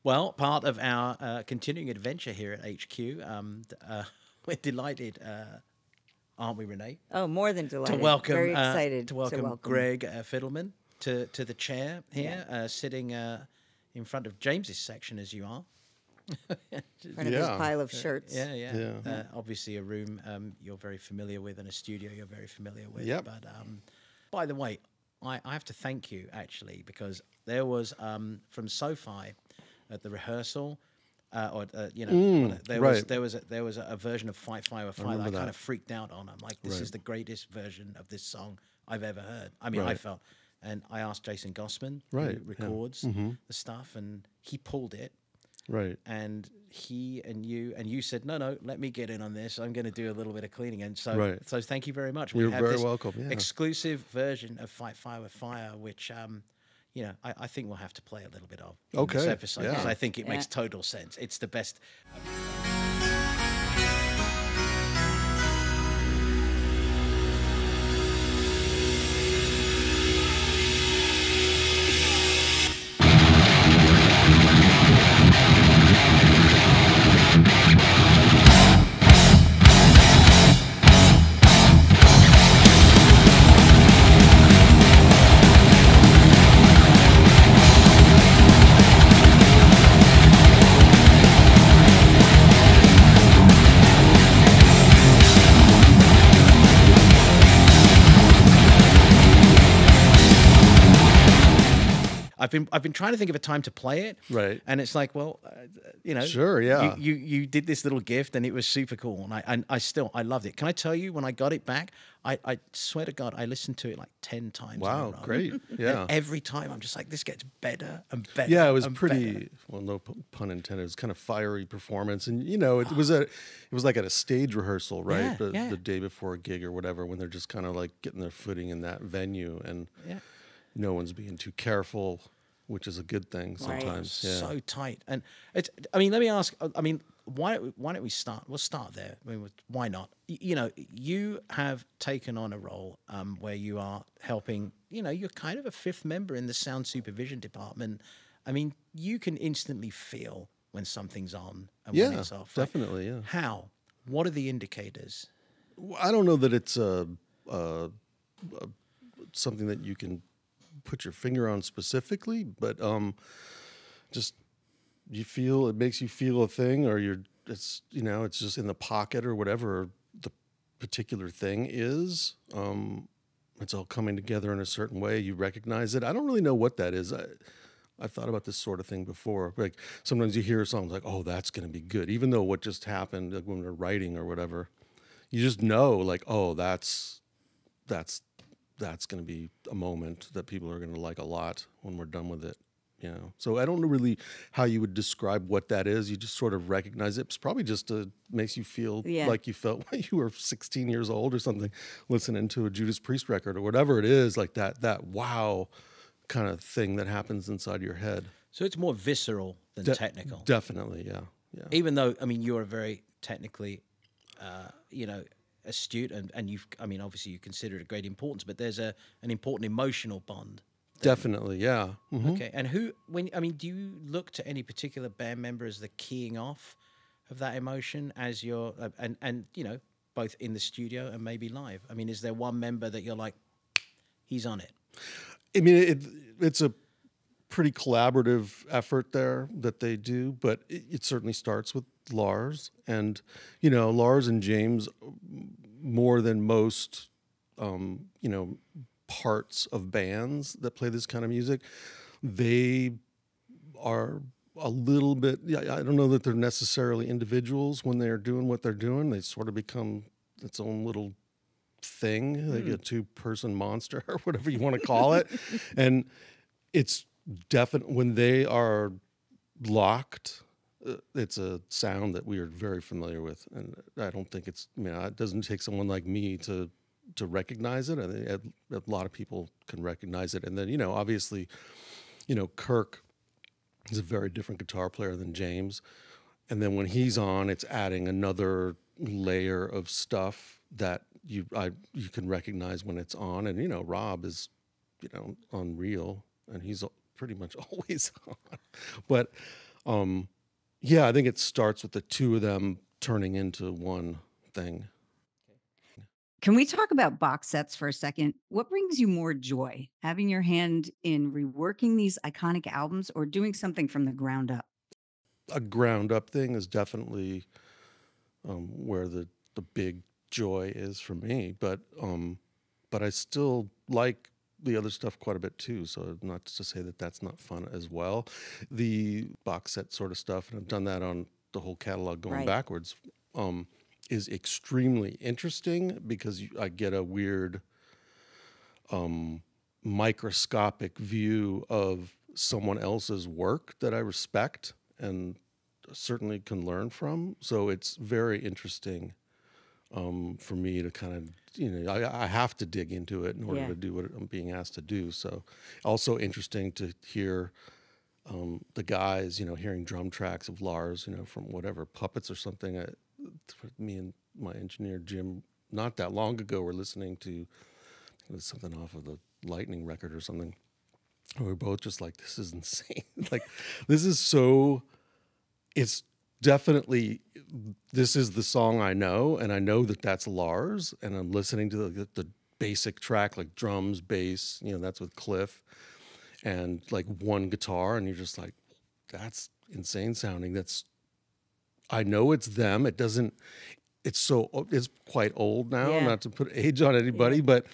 Well, part of our continuing adventure here at HQ, we're delighted, aren't we, Renee? Oh, more than To delighted. welcome, Very excited to welcome Greg Fidelman to the chair here, sitting in front of James's section as you are. in front of his pile of shirts. Yeah. Obviously, a room you're very familiar with, and a studio you're very familiar with. Yep. But by the way, I have to thank you actually, because there was from SoFi at the rehearsal. There was a version of Fight Fire with Fire that I kind of freaked out on. I'm like, this is the greatest version of this song I've ever heard. I mean, I felt, and I asked Jason Gossman, who records the stuff, and he pulled it. Right. And you said, no, let me get in on this. I'm going to do a little bit of cleaning. And so, so thank you very much. You're very welcome. Yeah. Exclusive version of Fight Fire with Fire, which, I think we'll have to play a little bit of in this episode, because I think it makes Yeah. total sense. It's the best. I've been trying to think of a time to play it, right? And it's like, well, sure, yeah. You did this little gift, and it was super cool, and I loved it. Can I tell you, when I got it back, I swear to God, I listened to it like 10 times. Wow, great, yeah. And every time, I'm just like, this gets better and better. Yeah, it was pretty. Better. Well, no pun intended. It was kind of fiery performance, and it was like at a stage rehearsal, right? The day before a gig or whatever, when they're just kind of like getting their footing in that venue, and no one's being too careful, which is a good thing sometimes. Right. So tight. And it's, I mean, let me ask, why don't we start? We'll start there. I mean, why not? You have taken on a role where you are helping, you're kind of a fifth member in the sound supervision department. I mean, you can instantly feel when something's on and when it's off. Right? Definitely, yeah. How? What are the indicators? I don't know that it's something that you can put your finger on specifically, but just it makes you feel a thing, or it's just in the pocket or whatever the particular thing is. It's all coming together in a certain way. You recognize it. I don't really know what that is. I've thought about this sort of thing before. Like sometimes you hear songs like, oh, that's going to be good, even though what just happened, like when we're writing or whatever, you just know, like, oh, that's going to be a moment that people are going to like a lot when we're done with it, So I don't know really how you would describe what that is. You just sort of recognize it. It's probably just makes you feel like you felt when you were 16 years old or something, listening to a Judas Priest record or whatever it is, like that wow kind of thing that happens inside your head. So it's more visceral than technical. Definitely, yeah. Even though, I mean, you're a very technically, astute, and obviously you consider it a great importance, but there's an important emotional bond. Definitely, yeah. Mm-hmm. Okay, and do you look to any particular band member as the keying off of that emotion as you're, both in the studio and maybe live? I mean, is there one member that you're like, he's on it? I mean, it's a pretty collaborative effort there that they do, but it certainly starts with Lars. And, Lars and James, more than most, parts of bands that play this kind of music, they are a little bit, I don't know that they're necessarily individuals when they're doing what they're doing. They sort of become its own little thing, like a two-person monster or whatever you want to call it. And it's definite when they are locked. It's a sound that we are very familiar with, and I don't think it doesn't take someone like me to recognize it. I think a lot of people can recognize it. And then, obviously, Kirk is a very different guitar player than James. And then when he's on, it's adding another layer of stuff that you can recognize when it's on. And, Rob is, unreal, and he's pretty much always on. But Yeah, I think it starts with the two of them turning into one thing. Can we talk about box sets for a second? What brings you more joy, having your hand in reworking these iconic albums or doing something from the ground up? A ground up thing is definitely where the big joy is for me. But I still like the other stuff quite a bit too. So not to say that that's not fun as well. The box set sort of stuff, and I've done that on the whole catalog going backwards, is extremely interesting because I get a weird microscopic view of someone else's work that I respect and certainly can learn from. So it's very interesting for me to kind of, I have to dig into it in order to do what I'm being asked to do. So also interesting to hear the guys, hearing drum tracks of Lars, from whatever, Puppets or something. Me and my engineer, Jim, not that long ago, were listening to something off of the Lightning record or something. And we were both just like, this is insane. Like, this is so, it's definitely, this is the song I know, and I know that that's Lars, and I'm listening to the basic track, like drums, bass, that's with Cliff, and like one guitar, and you're just like, that's insane sounding. I know it's them. It doesn't, it's quite old now, not to put age on anybody, but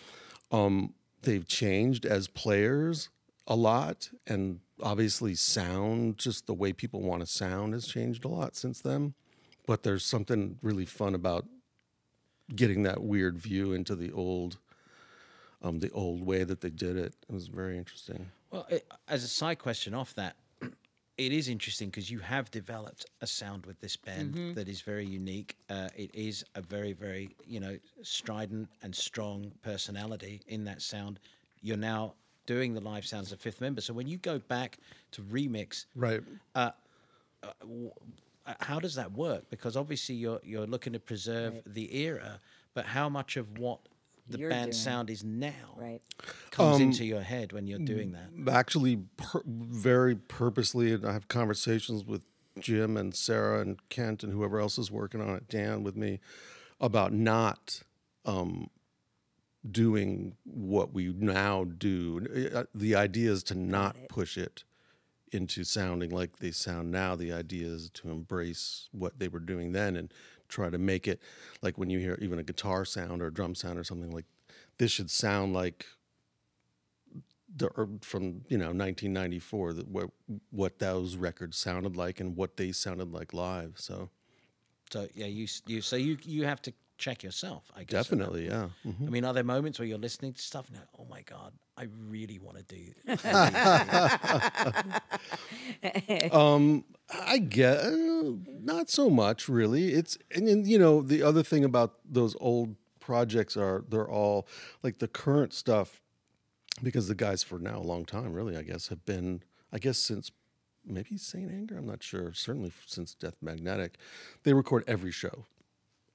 they've changed as players a lot, and obviously sound, just the way people want to sound has changed a lot since then. But there's something really fun about getting that weird view into the old way that they did it. It was very interesting. Well, as a side question off that, it is interesting because you have developed a sound with this band that is very unique. It is a very, very, strident and strong personality in that sound. You're now doing the live sounds of fifth member. So when you go back to remix, right? How does that work? Because obviously you're looking to preserve the era, but how much of what the band sound is now comes into your head when you're doing that? Actually, very purposely, and I have conversations with Jim and Sarah and Kent and whoever else is working on it, Dan with me, about not doing what we now do. The idea is to not push it into sounding like they sound now. The idea is to embrace what they were doing then and try to make it like when you hear even a guitar sound or a drum sound or something, like this should sound like from 1994, what those records sounded like and what they sounded like live. So yeah, you have to check yourself, I guess. Definitely, yeah. I mean, are there moments where you're listening to stuff and oh my God, I really want to do this? I get not so much really. And the other thing about those old projects they're all like the current stuff, because the guys for now a long time really, I guess, have been, since maybe Saint Anger, I'm not sure, certainly since Death Magnetic, they record every show.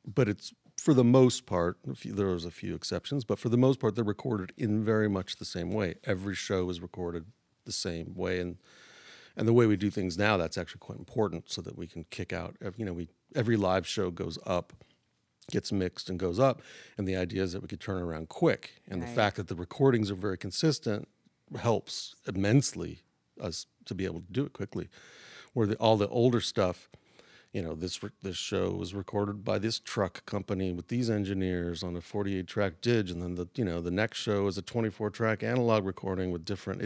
But it's, for the most part, there was a few exceptions, but for the most part, they're recorded in very much the same way. Every show is recorded the same way, and the way we do things now, that's actually quite important, so that we can kick out. Every live show goes up, gets mixed, and goes up, and the idea is that we could turn it around quick. And the fact that the recordings are very consistent helps immensely us to be able to do it quickly. Where all the older stuff, this show was recorded by this truck company with these engineers on a 48-track dig, and then the next show is a 24-track analog recording with different.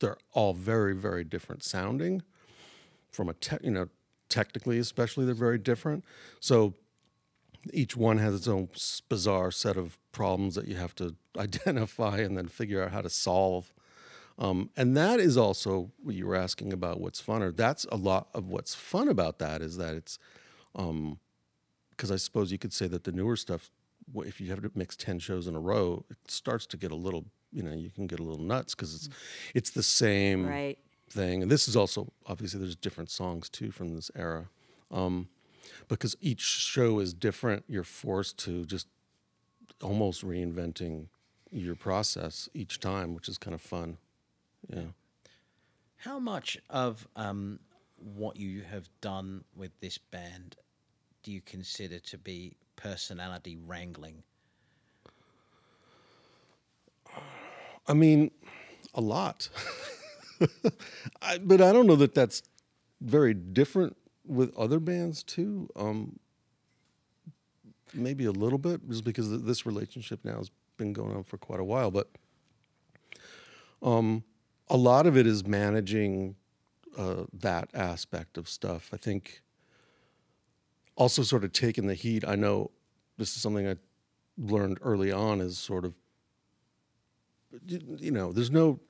They're all very, very different sounding. From technically, especially, they're very different. So each one has its own bizarre set of problems that you have to identify and then figure out how to solve. And that is also what you were asking about, what's funner. That's a lot of what's fun about that, is that it's, because I suppose you could say that the newer stuff, if you have to mix 10 shows in a row, it starts to get a little, you can get a little nuts because it's the same thing. And this is also, obviously there's different songs too from this era. Because each show is different, you're forced to just almost reinventing your process each time, which is kind of fun. Yeah. How much of what you have done with this band do you consider to be personality wrangling? I mean, a lot. But I don't know that that's very different with other bands too. Maybe a little bit, just because this relationship now has been going on for quite a while. But a lot of it is managing that aspect of stuff. I think also sort of taking the heat. I know this is something I learned early on, is sort of, there's no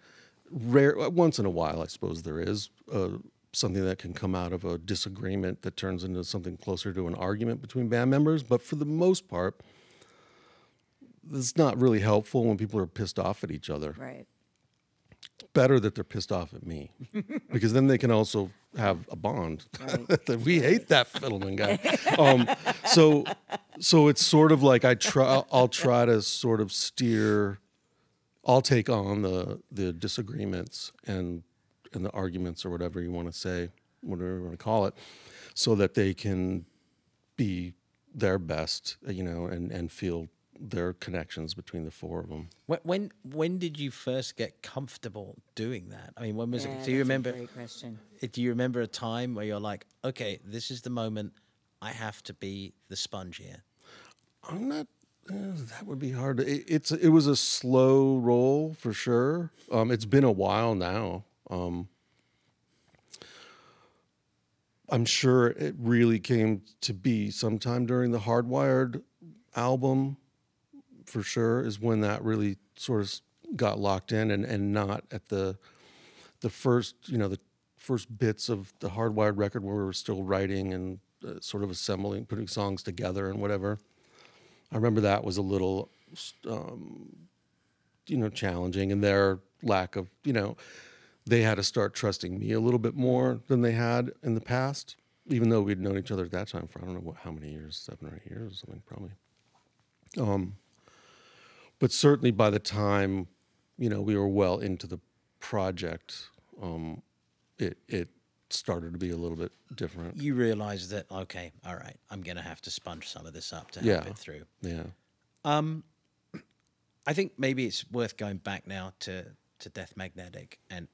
rare, once in a while, I suppose there is something that can come out of a disagreement that turns into something closer to an argument between band members. But for the most part, it's not really helpful when people are pissed off at each other. Right. It's better that they're pissed off at me, because then they can also have a bond. Right. We hate that Fidelman guy. So it's sort of like I'll try to sort of steer. I'll take on the disagreements and the arguments, or whatever you want to say, whatever you want to call it, so that they can be their best, and feel their connections between the four of them. When did you first get comfortable doing that? I mean, when was it? Do you That's remember? a great question. Do you remember a time where you're like, okay, this is the moment, I have to be the sponge here? I'm not. That would be hard. It was a slow roll for sure. It's been a while now. I'm sure it really came to be sometime during the Hardwired album, for sure, is when that really sort of got locked in, and not at the first, the first bits of the Hardwired record where we were still writing and sort of assembling, putting songs together and whatever. I remember that was a little, challenging, and their lack of, they had to start trusting me a little bit more than they had in the past, even though we'd known each other at that time for, I don't know how many years, 7 or 8 years or something, probably. But certainly by the time, we were well into the project, it started to be a little bit different. You realized that, okay, all right, I'm going to have to sponge some of this up to help it through. Yeah. I think maybe it's worth going back now to Death Magnetic and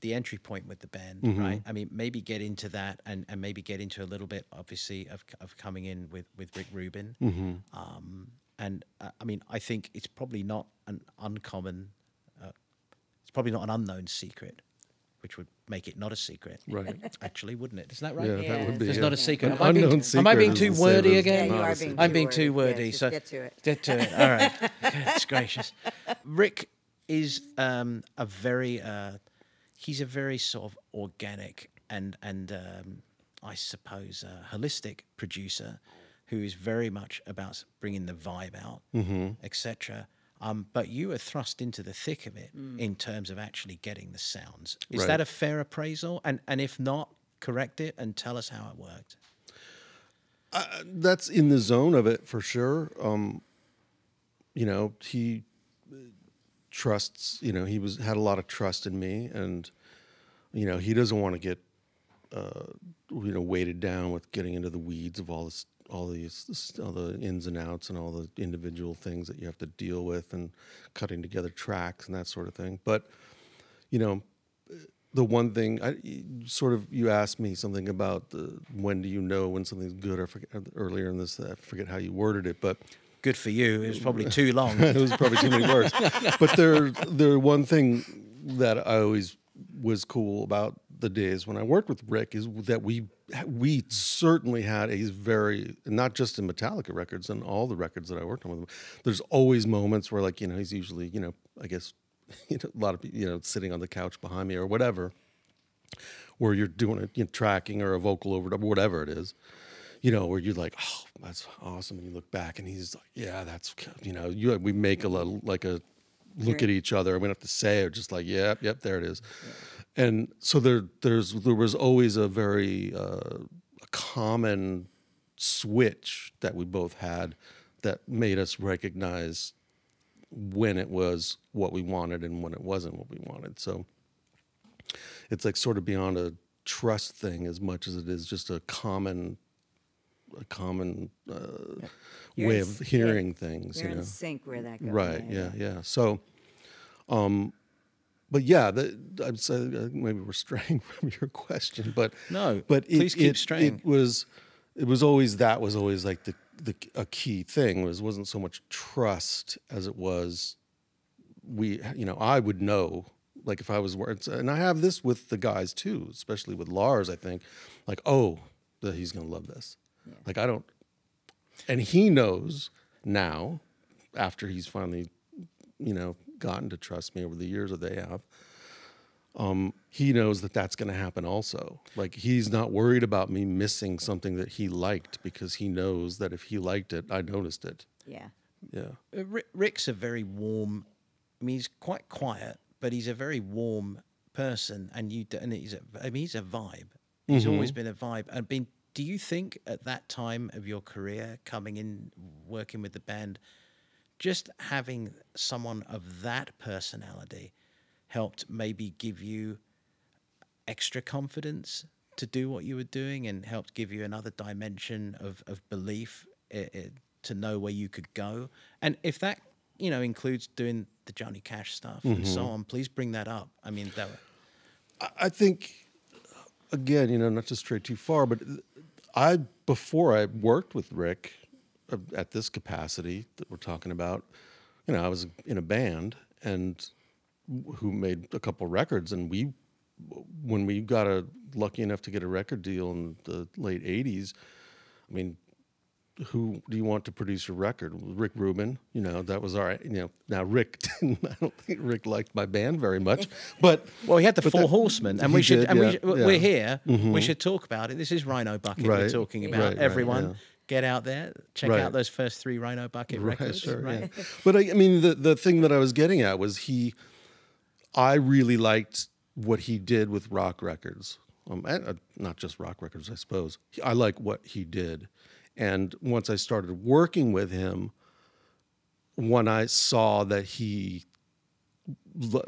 the entry point with the band, right? I mean, maybe get into that and maybe get into a little bit, obviously, of coming in with Rick Rubin. I mean, I think it's probably not an uncommon, it's probably not an unknown secret, which would make it not a secret. Right. Actually, wouldn't it? Isn't that right? Yeah, that would be. It's not a secret. An unknown secret. Am I being too wordy Yeah, again? Yeah, you are being I'm being too wordy. Yes, So get to it. Get to it. All right. Goodness gracious. Rick is he's a very sort of organic and I suppose holistic producer who is very much about bringing the vibe out, etc. But you were thrust into the thick of it in terms of actually getting the sounds. Is that a fair appraisal? And if not, correct it and tell us how it worked. That's in the zone of it for sure. He trusts. He had a lot of trust in me, and he doesn't want to get weighted down with getting into the weeds of all the ins and outs and all the individual things that you have to deal with and cutting together tracks and that sort of thing. But, the one thing you asked me something about when do you know when something's good? I forget earlier in this, I forget how you worded it, but good for you. It was probably too long. It was probably too many words. But there one thing that I always was cool about the days when I worked with Rick is that we certainly had a very, not just in Metallica records and all the records that I worked on with him, there's always moments where he's usually, I guess, a lot of people, sitting on the couch behind me or whatever, where you're doing a tracking or a vocal overdub, whatever it is, where you're like, oh, that's awesome. And you look back and he's like, yeah, that's, we make a little, like a look at each other. We don't have to say it, just like, yep, there it is. Yeah. And so there was always a very a common switch that we both had that made us recognize when it was what we wanted and when it wasn't what we wanted. So it's like sort of beyond a trust thing as much as it is just a common way of hearing things. You're in sync where that goes. Right. Yeah. So, but yeah, I'd say maybe we're straying from your question, but no, but please keep straying. It was always like a key thing. It wasn't so much trust as it was I would know, like if I was and I have this with the guys too, especially with Lars. I think like, oh, he's gonna love this. Yeah. Like I don't, and he knows now after he's finally gotten to trust me over the years that they have. He knows that that's going to happen also. Like he's not worried about me missing something that he liked because he knows that if he liked it, I noticed it. Yeah. Yeah. Rick's a very warm. I mean, he's quite quiet, but he's a very warm person, and he's a vibe. He's always been a vibe. Do you think at that time of your career, coming in, working with the band, just having someone of that personality helped maybe give you extra confidence to do what you were doing and helped give you another dimension of belief to know where you could go? And if that, includes doing the Johnny Cash stuff and so on, please bring that up. I mean, I think, again, not to stray too far, but before I worked with Rick at this capacity that we're talking about, I was in a band and who made a couple records, and when we got lucky enough to get a record deal in the late 80s, I mean, who do you want to produce your record? Rick Rubin, that was all right. Now Rick didn't, I don't think Rick liked my band very much, but he had the Four Horsemen, and we're here. We should talk about it. This is Rhino Bucket we're talking about. Everyone, get out there, check out those first 3 Rhino Bucket records. Sure, right. Yeah. But I mean, the thing that I was getting at was I really liked what he did with rock records, and, not just rock records, I suppose. I like what he did. And once I started working with him, when I saw that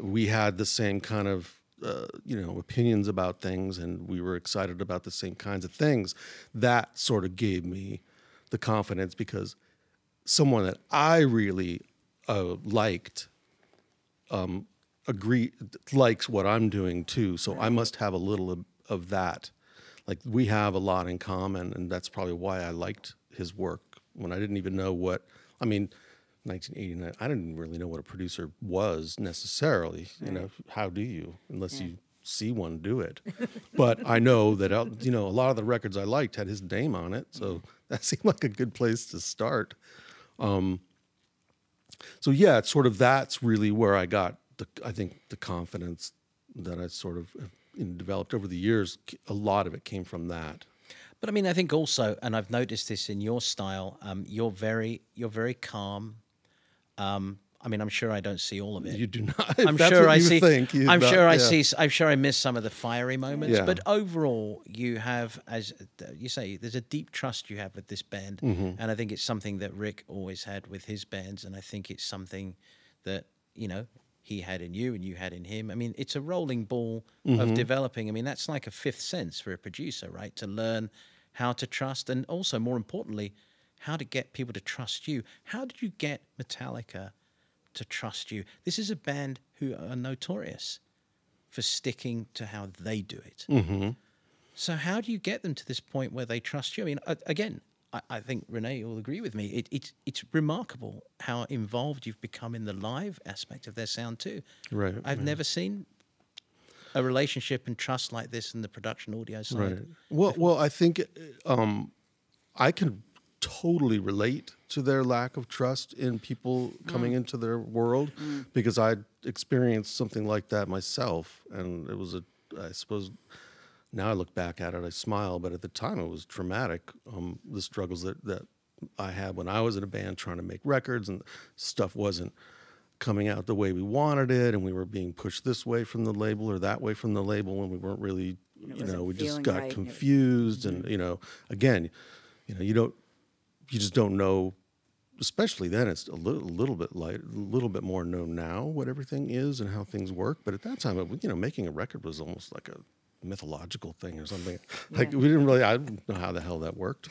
we had the same kind of, opinions about things, and we were excited about the same kinds of things, that sort of gave me the confidence, because someone that I really liked likes what I'm doing too. So I must have a little of that. Like we have a lot in common, and that's probably why I liked his work when I didn't even know 1989, I didn't really know what a producer was necessarily. How do you, unless you see one do it? But I know that, a lot of the records I liked had his name on it. So that seemed like a good place to start. So yeah, it's sort of, that's really where I got I think the confidence that I sort of developed over the years. A lot of it came from that. But I mean, I think also, and I've noticed this in your style, you're very calm. I mean, I'm sure I don't see all of it. You do not. I'm sure I see. I'm sure I see. I'm sure I miss some of the fiery moments. Yeah. But overall, you have, as you say, there's a deep trust you have with this band, and I think it's something that Rick always had with his bands, and I think it's something that he had in you and you had in him. I mean, it's a rolling ball of developing. I mean, that's like a fifth sense for a producer, right? To learn how to trust, and also, more importantly, how to get people to trust you. How did you get Metallica to trust you? This is a band who are notorious for sticking to how they do it. So how do you get them to this point where they trust you? I mean, again, I think Renée will agree with me. It's remarkable how involved you've become in the live aspect of their sound too. Right. I've never seen a relationship and trust like this in the production audio side. Right. Well, I think I can totally relate to their lack of trust in people coming into their world, because I experienced something like that myself, and it was I suppose. Now I look back at it, I smile, but at the time it was traumatic. The struggles that I had when I was in a band trying to make records, and stuff wasn't coming out the way we wanted it, and we were being pushed this way from the label or that way from the label, and we weren't really, we just got confused, and again, you just don't know. Especially then, it's a little bit more known now what everything is and how things work. But at that time, making a record was almost like mythological thing or something. Like we didn't really, I don't know how the hell that worked.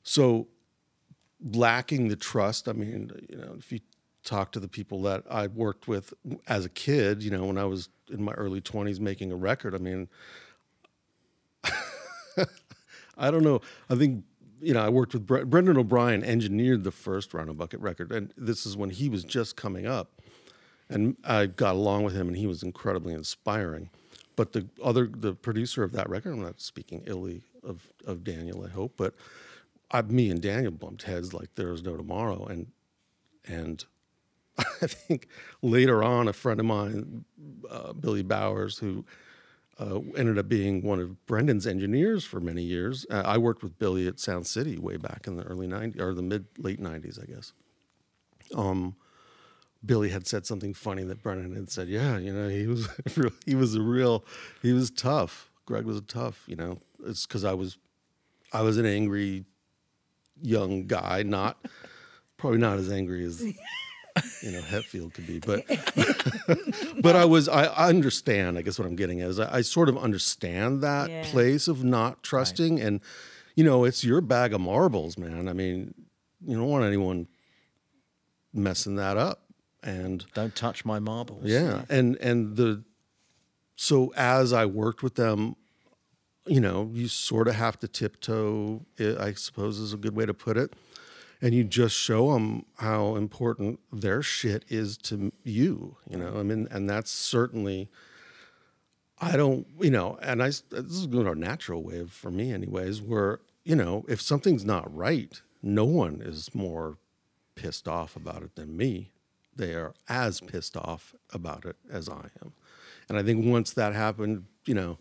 So lacking the trust, I mean, you know, if you talk to the people that I worked with as a kid, you know, when I was in my early 20s making a record, I mean, I don't know. I think, you know, I worked with Brendan O'Brien, engineered the first Rhino Bucket record, and this is when he was just coming up. And I got along with him, and he was incredibly inspiring. But the producer of that record, I'm not speaking illy of Daniel, I hope, but me and Daniel bumped heads like there was no tomorrow. And I think later on, a friend of mine, Billy Bowers, who ended up being one of Brendan's engineers for many years. I worked with Billy at Sound City way back in the early 90s, or the late 90s, I guess. Billy had said something funny that Brendan had said, yeah, you know, he was tough. Greg was tough, you know. It's because I was an angry young guy, probably not as angry as, you know, Hetfield could be, but I understand, I guess what I'm getting at is I sort of understand that place of not trusting. Right. And, you know, it's your bag of marbles, man. I mean, you don't want anyone messing that up. And don't touch my marbles. Yeah. So as I worked with them, you know, you sort of have to tiptoe, I suppose is a good way to put it. And you just show them how important their shit is to you, you know. I mean, and that's certainly, I don't, you know, and this is a natural way for me anyways, where, you know, if something's not right, no one is more pissed off about it than me. They are as pissed off about it as I am. And I think once that happened, you know,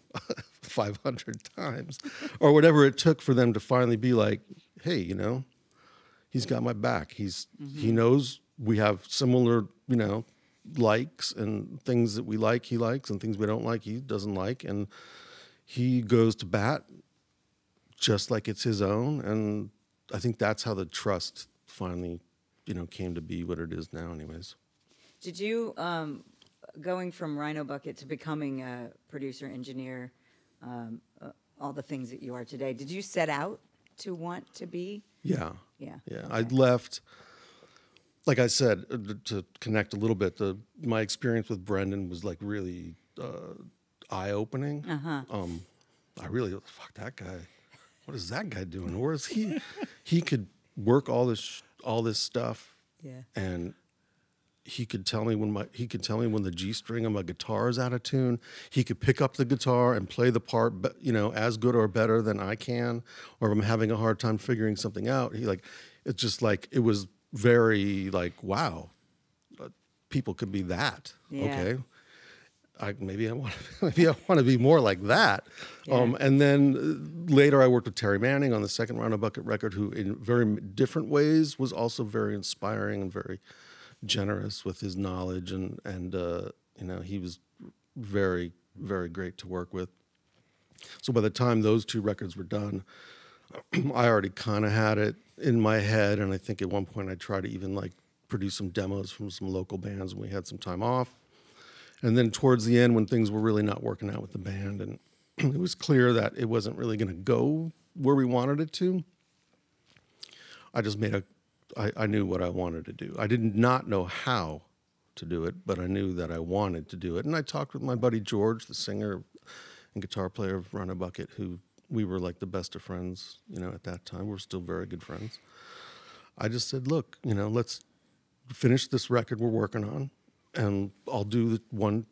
500 times or whatever it took for them to finally be like, hey, you know, he's got my back. He knows we have similar, you know, likes and things that we like, he likes, and things we don't like, he doesn't like. And he goes to bat just like it's his own. And I think that's how the trust finally, you know, came to be what it is now anyways. Did you, going from Rhino Bucket to becoming a producer, engineer, all the things that you are today, did you set out to want to be? Yeah. Okay. I left, like I said, to connect a little bit, my experience with Brendan was like really eye-opening. I really, fuck that guy. What is that guy doing? Where is he? He could work all this stuff. Yeah. And he could tell me when the G string on my guitar is out of tune. He could pick up the guitar and play the part, you know, as good or better than I can, or if I'm having a hard time figuring something out. It's just like, it was very like, wow, people could be that. Yeah. Okay. Maybe I want to be more like that. Yeah. And then later I worked with Terry Manning on the second Rhino Bucket record, who in very different ways was also very inspiring and very generous with his knowledge. And you know, he was very, very great to work with. So by the time those two records were done, I already kind of had it in my head. And I think at one point I tried to even like produce some demos from some local bands when we had some time off. And then towards the end, when things were really not working out with the band, and it was clear that it wasn't really going to go where we wanted it to, I just I knew what I wanted to do. I did not know how to do it, but I knew that I wanted to do it. And I talked with my buddy George, the singer and guitar player of Rhino Bucket, who we were like the best of friends, you know, at that time. We're still very good friends. I just said, look, you know, let's finish this record we're working on, and I'll do the one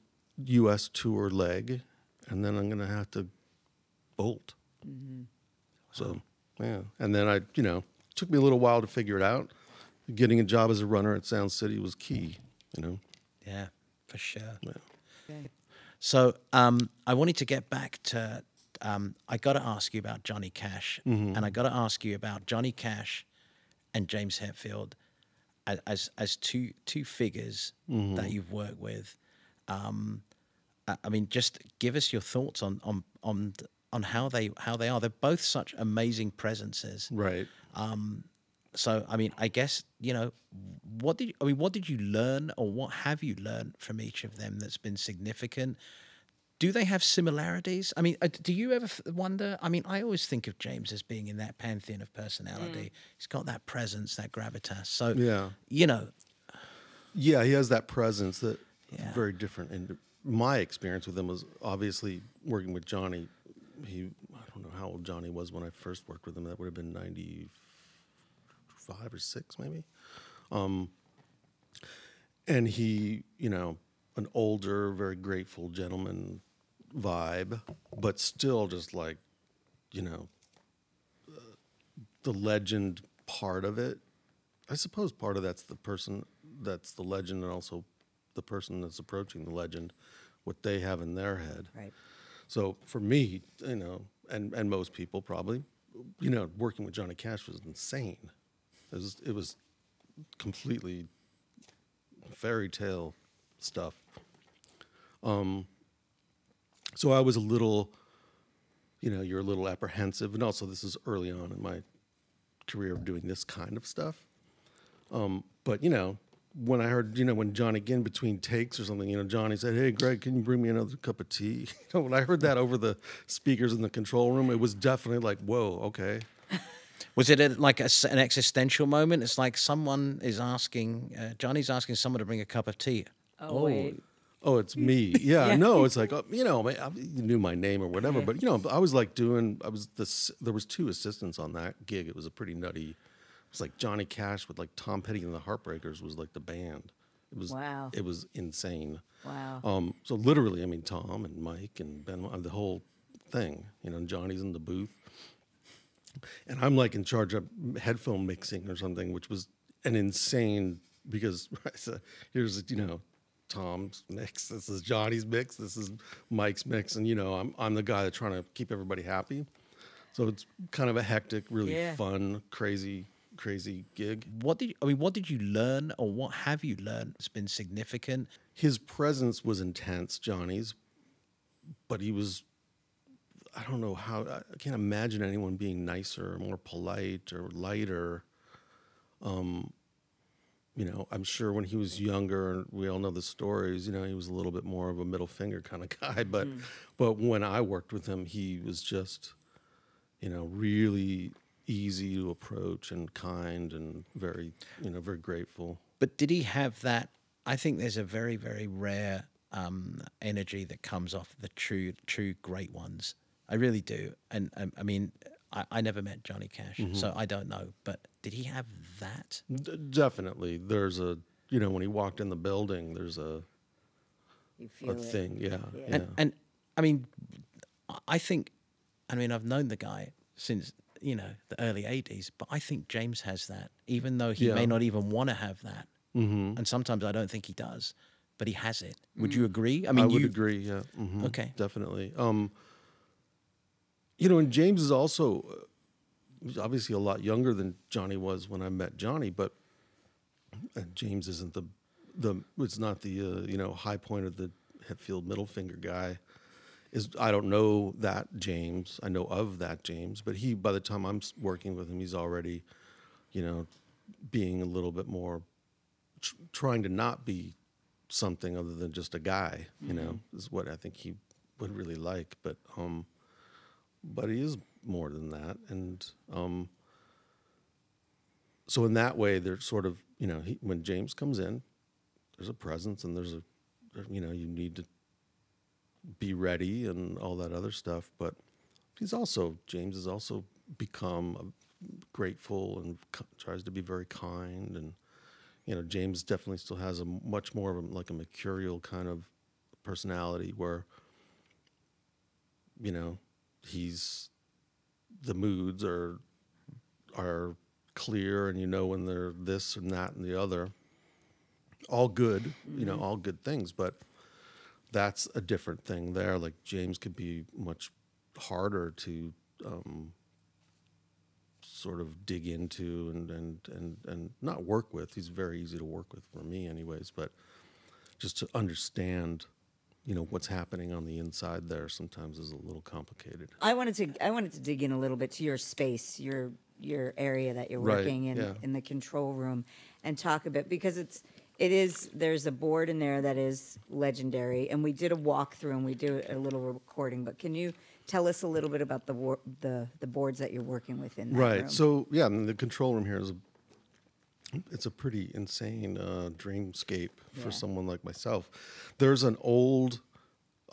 U.S. tour leg, and then I'm going to have to bolt. Mm-hmm. So, yeah. And then it took me a little while to figure it out. Getting a job as a runner at Sound City was key, you know? Yeah, for sure. Yeah. Okay. So I wanted to get back to, I got to ask you about Johnny Cash, mm-hmm. and I got to ask you about Johnny Cash and James Hetfield as two figures mm-hmm. that you've worked with. I mean, just give us your thoughts on how they are. They're both such amazing presences, right? So I mean, I guess, you know, what did you learn, or what have you learned from each of them that's been significant? Do they have similarities? I mean, do you ever wonder? I mean, I always think of James as being in that pantheon of personality. He's got that presence, that gravitas. So, you know. Yeah, he has that presence that very different. And my experience with him was obviously working with Johnny. I don't know how old Johnny was when I first worked with him. That would have been 95 or 6 maybe. And he, you know, an older, very grateful gentleman vibe, but still just like, you know, the legend part of it. I suppose part of that's the person that's the legend, and also the person that's approaching the legend, what they have in their head. Right. So for me, you know, and most people probably, you know, working with Johnny Cash was insane. It was completely fairy tale stuff. So I was a little, you know, you're a little apprehensive, and also this is early on in my career of doing this kind of stuff. But, you know, when I heard, you know, when Johnny, in between takes or something, you know, Johnny said, "Hey, Greg, can you bring me another cup of tea?" You know, when I heard that over the speakers in the control room, it was definitely like, whoa, okay. Was it like an existential moment? It's like someone is asking, Johnny's asking someone to bring a cup of tea. Oh, wait. Oh, it's me. Yeah, no, it's like, you know, you knew my name or whatever, but, you know, I was like there was 2 assistants on that gig. It was a pretty nutty, it was like Johnny Cash with like Tom Petty and the Heartbreakers was like the band. Wow. It was insane. Wow. So literally, I mean, Tom and Mike and Ben, the whole thing, you know, and Johnny's in the booth. And I'm like in charge of headphone mixing or something, which was an insane, because here's, you know, Tom's mix, this is Johnny's mix, this is Mike's mix, and, you know, I'm the guy that's trying to keep everybody happy. So it's kind of a hectic, really fun, crazy gig. What did you learn, or what have you learned that's been significant? His presence was intense, Johnny's, but he was, I don't know how, I can't imagine anyone being nicer, or more polite, or lighter. You know, I'm sure when he was younger, and we all know the stories, you know, he was a little bit more of a middle finger kind of guy. But when I worked with him, he was just, you know, really easy to approach and kind and very, you know, very grateful. But did he have that? I think there's a very, very rare energy that comes off the true great ones. I really do. And I mean, I never met Johnny Cash, so I don't know. But did he have that? Definitely. There's a, you know, when he walked in the building, there's a thing. Yeah. And I mean, I've known the guy since, you know, the early 80s, but I think James has that, even though he may not even want to have that. And sometimes I don't think he does, but he has it. Would you agree? I mean, I would agree, yeah. Okay. Definitely. You know, and James is also obviously a lot younger than Johnny was when I met Johnny, but James isn't it's not the, you know, high point of the Hetfield middle finger guy. I don't know that James. I know of that James, but by the time I'm working with him, he's already, you know, being a little bit more, trying to not be something other than just a guy, you know, is what I think he would really like. But he is more than that. And so in that way, there's sort of, you know, when James comes in, there's a presence, and there's you know, you need to be ready and all that other stuff. But James has also become grateful and tries to be very kind. And, you know, James definitely still has a much more of like a mercurial kind of personality where, you know, the moods are clear, and you know when they're this and that and the other. All good, you know, all good things, but that's a different thing there. Like James could be much harder to sort of dig into and not work with. He's very easy to work with for me anyways, but just to understand, you know, what's happening on the inside there sometimes is a little complicated. I wanted to dig in a little bit to your space, your area that you're working in the control room, and talk a bit, because There's a board in there that is legendary, and we did a walkthrough and we did a little recording. But can you tell us a little bit about the boards that you're working with in that room? So yeah, and the control room here it's a pretty insane dreamscape for someone like myself. There's an old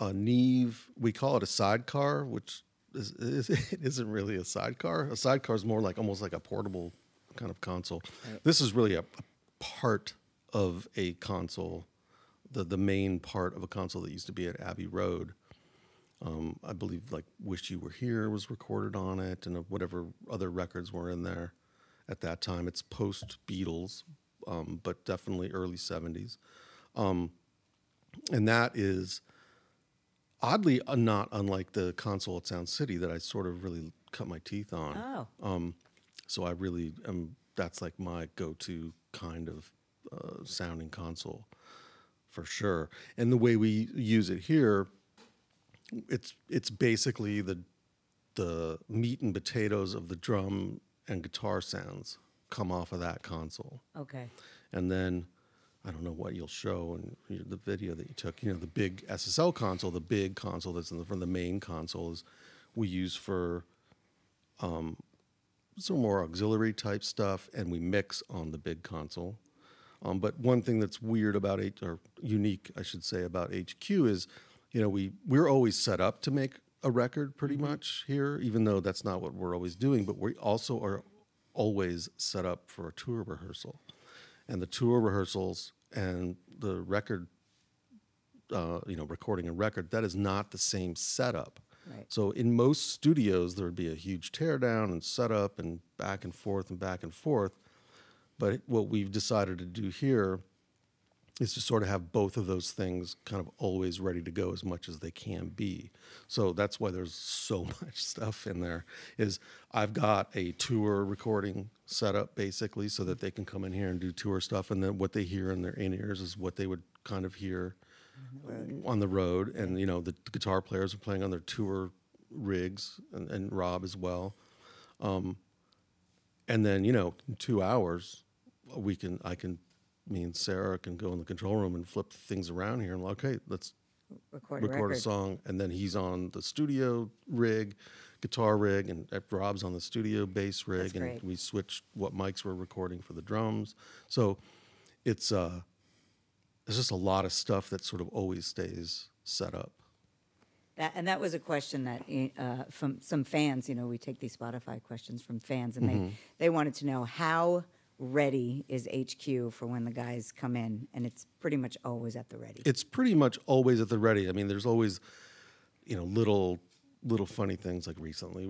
Neve, we call it a sidecar, which it isn't really a sidecar. A sidecar is more like almost like a portable kind of console. Right. This is really a part of a console, the main part of a console that used to be at Abbey Road. I believe like Wish You Were Here was recorded on it, and whatever other records were in there at that time. It's post Beatles, but definitely early 70s. And that is oddly not unlike the console at Sound City that I sort of really cut my teeth on. Oh. So I really that's like my go-to kind of sounding console for sure. And the way we use it here, it's basically the meat and potatoes of the drum and guitar sounds come off of that console. Okay. And then I don't know what you'll show in the video that you took. You know, the big SSL console, the big console that's from the main console is we use for some more auxiliary type stuff, and we mix on the big console. But one thing that's weird about or unique, I should say, about HQ is, you know, we're always set up to make a record pretty much here, even though that's not what we're always doing. But we also are always set up for a tour rehearsal, and the tour rehearsals and the record, recording a record, that is not the same setup. Right. So in most studios, there would be a huge teardown and setup and back and forth and back and forth. But what we've decided to do here is to sort of have both of those things kind of always ready to go as much as they can be. So that's why there's so much stuff in there. Is I've got a tour recording setup basically so that they can come in here and do tour stuff, and then what they hear in their in-ears is what they would kind of hear on the road. And, you know, the guitar players are playing on their tour rigs, and Rob as well. And then, you know, in 2 hours, me and Sarah can go in the control room and flip things around here and okay, let's record a song. And then he's on the studio rig, guitar rig, and Rob's on the studio bass rig. That's great. We switch what mics we're recording for the drums. So it's there's just a lot of stuff that sort of always stays set up. That was a question that from some fans, you know, we take these Spotify questions from fans, and they wanted to know how ready is HQ for when the guys come in, and it's pretty much always at the ready. It's pretty much always at the ready. I mean, there's always, you know, little funny things. Like recently,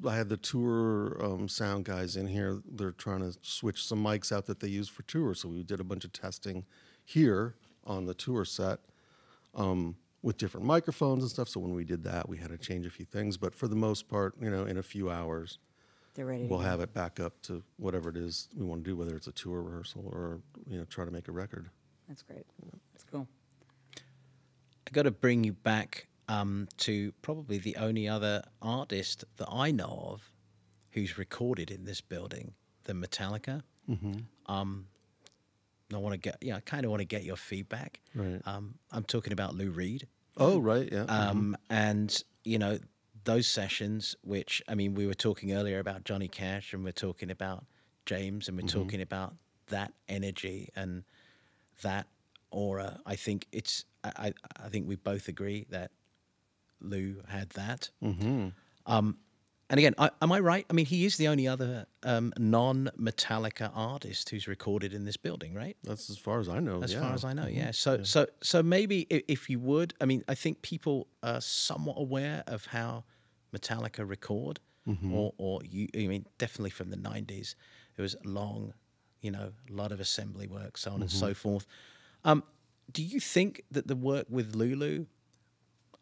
I had the tour sound guys in here. They're trying to switch some mics out that they use for tour, so we did a bunch of testing here on the tour set with different microphones and stuff. So when we did that, we had to change a few things, but for the most part, you know, in a few hours, they're ready. We'll have it back up to whatever it is we want to do, whether it's a tour rehearsal or, you know, try to make a record. That's great. That's cool. I got to bring you back to probably the only other artist that I know of who's recorded in this building, the Metallica. I kind of want to get your feedback. Right. I'm talking about Lou Reed. Oh, right, yeah. And, you know, those sessions, which, I mean, we were talking earlier about Johnny Cash, and we're talking about James, and we're talking about that energy and that aura. I think I think we both agree that Lou had that. And again, am I right? I mean, he is the only other non-Metallica artist who's recorded in this building, right? That's as far as I know. As far as I know, yeah. So maybe if you would, I mean, I think people are somewhat aware of how Metallica record, or you. I mean, definitely from the '90s, it was long, you know, a lot of assembly work, so on and so forth. Do you think that the work with Lulu?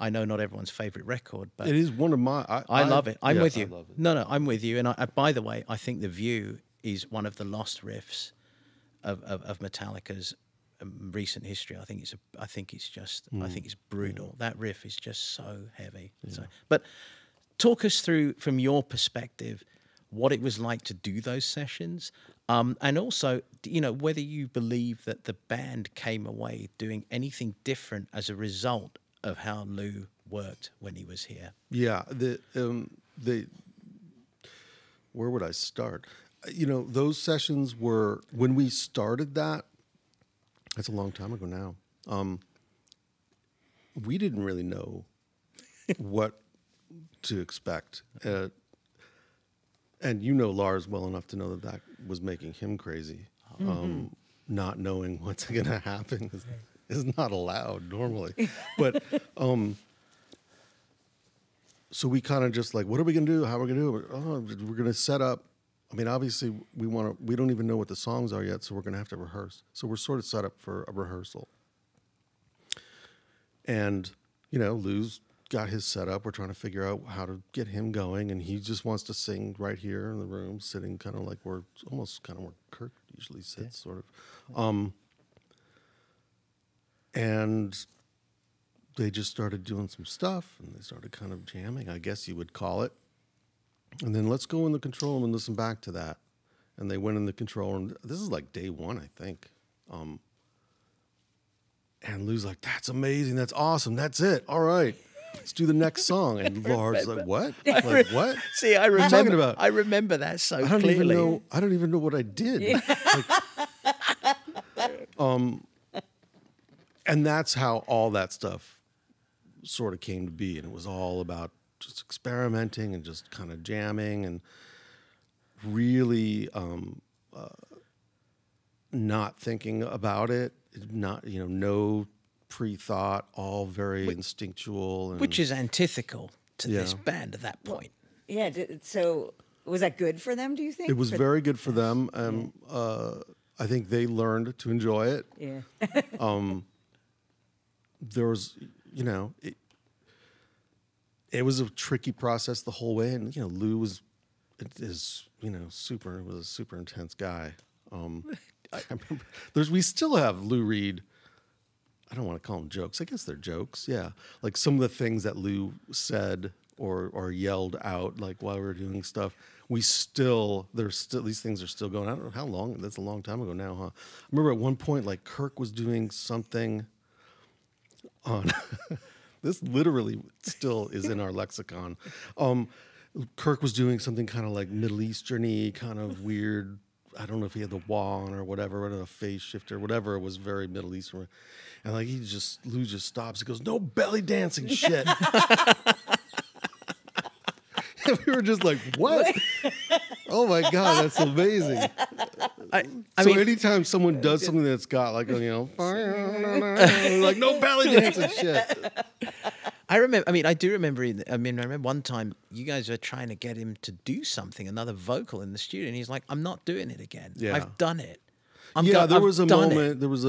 I know not everyone's favorite record, but it is one of my. I love it. I'm with you. I love it. No, I'm with you. And by the way, I think The View is one of the lost riffs of Metallica's recent history. I think it's brutal. That riff is just so heavy. Yeah. But talk us through, from your perspective, what it was like to do those sessions, and also, you know, whether you believe that the band came away doing anything different as a result of how Lou worked when he was here. Yeah, where would I start? You know, those sessions were, when we started that, that's a long time ago now. We didn't really know what to expect. And you know Lars well enough to know that that was making him crazy. Not knowing what's going to happen is not allowed normally. But so we kind of just like, what are we going to do? How are we going to do it? Oh, we're going to set up. I mean, obviously, we don't even know what the songs are yet, so we're going to have to rehearse. So we're sort of set up for a rehearsal. And, you know, Lou's got his setup. We're trying to figure out how to get him going, and he just wants to sing right here in the room, sitting kind of like where Kirk usually sits, sort of. And they just started doing some stuff, and they started kind of jamming, I guess you would call it. And then let's go in the control room and listen back to that. And they went in the control room. This is like day one, I think. And Lou's like, that's amazing. That's awesome. That's it. All right. Let's do the next song. And Lars like, what? Like, what? See, I remember. Talking about? I remember that so clearly. I don't even know what I did. And that's how all that stuff sort of came to be. And it was all about just experimenting and just kind of jamming and really not thinking about it. Not, you know, no pre-thought, all very instinctual. And, which is antithetical to this band at that point. Yeah, so was that good for them, do you think? It was very good for them. I think they learned to enjoy it. Yeah. There was, you know, it was a tricky process the whole way. And, you know, Lou was a super intense guy. I remember we still have Lou Reed. I don't want to call them jokes. I guess they're jokes. Yeah. Like some of the things that Lou said or yelled out, like while we were doing stuff, these things are still going. I don't know how long. That's a long time ago now, huh? I remember at one point, like Kirk was doing something on, this literally still is in our lexicon. Kirk was doing something kind of like Middle Eastern-y, kind of weird. I don't know if he had the wand or whatever, a phase shifter, whatever. It was very Middle Eastern. And like Lou just stops. He goes, "No belly dancing shit." And we were just like, "What?" Oh my God, that's amazing. I mean, anytime someone does something that's got like, you know, like no belly dancing shit. I remember one time you guys were trying to get him to do something, another vocal in the studio, and he's like, "I'm not doing it again. Yeah. I've done it." There was a moment. There was